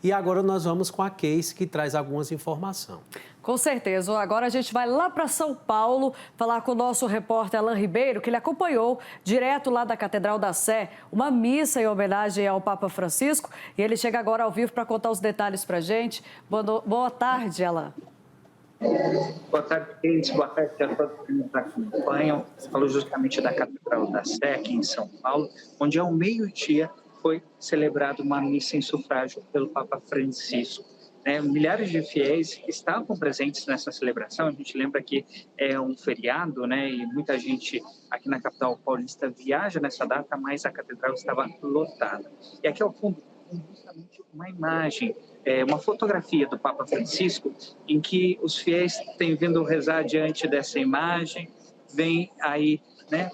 E agora nós vamos com a Casey, que traz algumas informações. Com certeza. Agora a gente vai lá para São Paulo falar com o nosso repórter Alan Ribeiro, que ele acompanhou direto lá da Catedral da Sé uma missa em homenagem ao Papa Francisco. E ele chega agora ao vivo para contar os detalhes para a gente. Boa tarde, Alan. Boa tarde, Cris. Boa tarde a todos que nos acompanham. Falo justamente da Catedral da Sé, aqui em São Paulo, onde ao meio-dia foi celebrada uma missa em sufrágio pelo Papa Francisco. Milhares de fiéis estavam presentes nessa celebração. A gente lembra que é um feriado, e muita gente aqui na capital paulista viaja nessa data, mas a catedral estava lotada. E aqui ao fundo, justamente uma imagem, uma fotografia do Papa Francisco, em que os fiéis têm vindo rezar diante dessa imagem, vem aí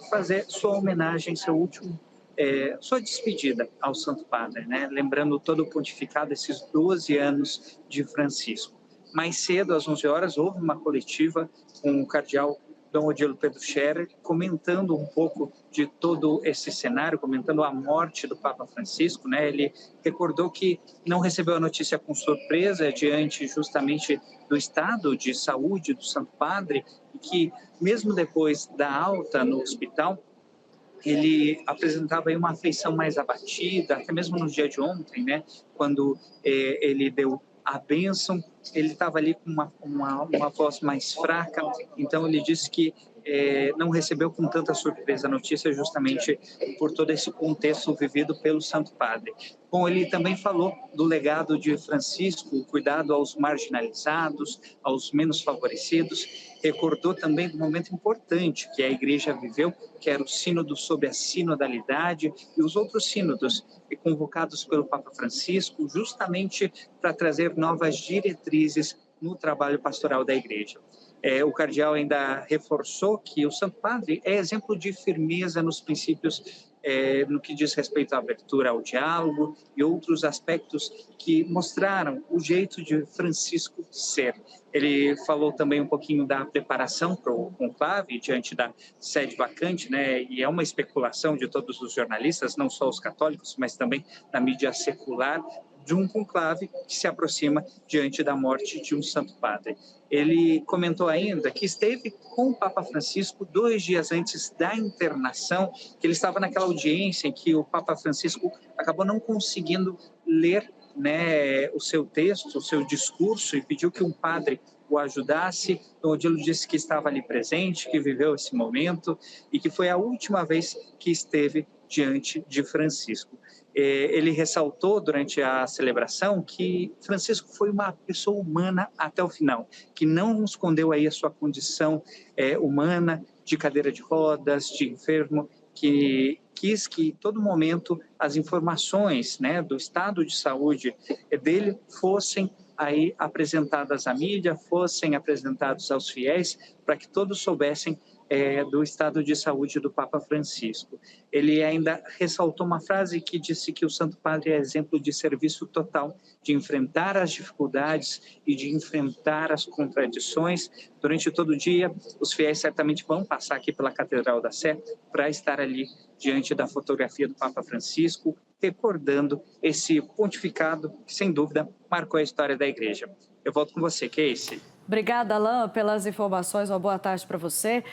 fazer sua homenagem, sua despedida ao Santo Padre, lembrando todo o pontificado, esses 12 anos de Francisco. Mais cedo, às 11 horas, houve uma coletiva com o cardeal Dom Odilo Pedro Scherer, comentando um pouco de todo esse cenário, comentando a morte do Papa Francisco. Ele recordou que não recebeu a notícia com surpresa diante justamente do estado de saúde do Santo Padre e que, mesmo depois da alta no hospital, ele apresentava aí uma afeição mais abatida, até mesmo no dia de ontem, quando ele deu a bênção, ele estava ali com uma voz mais fraca, então ele disse que não recebeu com tanta surpresa a notícia justamente por todo esse contexto vivido pelo Santo Padre. Bom, ele também falou do legado de Francisco, o cuidado aos marginalizados, aos menos favorecidos, recordou também do momento importante que a Igreja viveu, que era o sínodo sobre a sinodalidade e os outros sínodos convocados pelo Papa Francisco, justamente para trazer novas diretrizes no trabalho pastoral da Igreja. O cardeal ainda reforçou que o Santo Padre é exemplo de firmeza nos princípios no que diz respeito à abertura ao diálogo e outros aspectos que mostraram o jeito de Francisco ser. Ele falou também um pouquinho da preparação para o conclave diante da sede vacante, e é uma especulação de todos os jornalistas, não só os católicos, mas também da mídia secular, de um conclave que se aproxima diante da morte de um Santo Padre. Ele comentou ainda que esteve com o Papa Francisco 2 dias antes da internação, que ele estava naquela audiência em que o Papa Francisco acabou não conseguindo ler o seu texto, o seu discurso, e pediu que um padre o ajudasse. Dom Odilo disse que estava ali presente, que viveu esse momento e que foi a última vez que esteve diante de Francisco. Ele ressaltou durante a celebração que Francisco foi uma pessoa humana até o final, que não escondeu aí a sua condição humana de cadeira de rodas, de enfermo, que quis que, todo momento, as informações do estado de saúde dele fossem aí apresentadas à mídia, fossem apresentados aos fiéis, para que todos soubessem do estado de saúde do Papa Francisco. Ele ainda ressaltou uma frase que disse que o Santo Padre é exemplo de serviço total, de enfrentar as dificuldades e de enfrentar as contradições. Durante todo o dia, os fiéis certamente vão passar aqui pela Catedral da Sé para estar ali diante da fotografia do Papa Francisco, recordando esse pontificado que, sem dúvida, marcou a história da Igreja. Eu volto com você, Casey. Obrigada, Alan, pelas informações. Uma boa tarde para você.